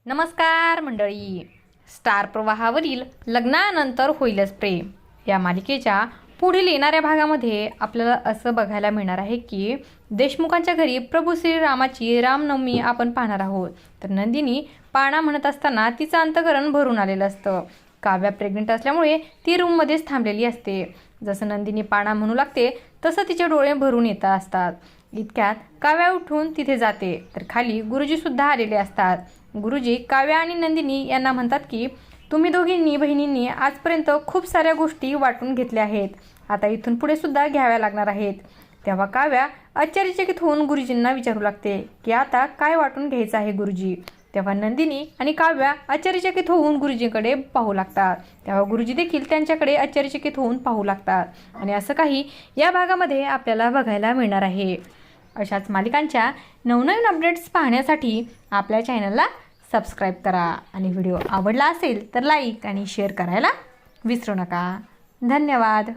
नमस्कार मंडळी. स्टार प्रवाहावरील लग्नानंतर होईलच प्रेम या मालिकेच्या पुढील येणाऱ्या भागामध्ये आपल्याला असं बघायला मिळणार आहे की देशमुखांच्या घरी प्रभू श्रीरामाची रामनवमी आपण पाहणार आहोत. तर नंदिनी पाळणा म्हणत असताना तिचं अंतःकरण भरून आलेलं असतं. काव्या प्रेग्नेंट असल्यामुळे ती रूममध्येच थांबलेली असते. जसं नंदिनी पाळणा म्हणू लागते तसं तिचे डोळे भरून येत असतात. इतक्यात काव्या उठून तिथे जाते तर खाली गुरुजी सुद्धा आलेले असतात. गुरुजी काव्या आणि नंदिनी यांना म्हणतात की तुम्ही दोघींनी बहिणींनी आजपर्यंत खूप साऱ्या गोष्टी वाटून घेतल्या आहेत, आता इथून पुढे सुद्धा घ्याव्या लागणार आहेत. तेव्हा काव्या आश्चर्यचकित होऊन गुरुजींना विचारू लागते की आता काय वाटून घ्यायचं आहे गुरुजी. तेव्हा नंदिनी आणि काव्या आश्चर्यचकित होऊन गुरुजींकडे पाहू लागतात. तेव्हा गुरुजी देखील त्यांच्याकडे आश्चर्यचकित होऊन पाहू लागतात. आणि असं काही या भागामध्ये आपल्याला बघायला मिळणार आहे. अशाच मालिकांच्या नवनवीन अपडेट्स पाहण्यासाठी आपल्या चॅनलला सबस्क्राईब करा आणि व्हिडिओ आवडला असेल तर लाईक आणि शेअर करायला विसरू नका. धन्यवाद.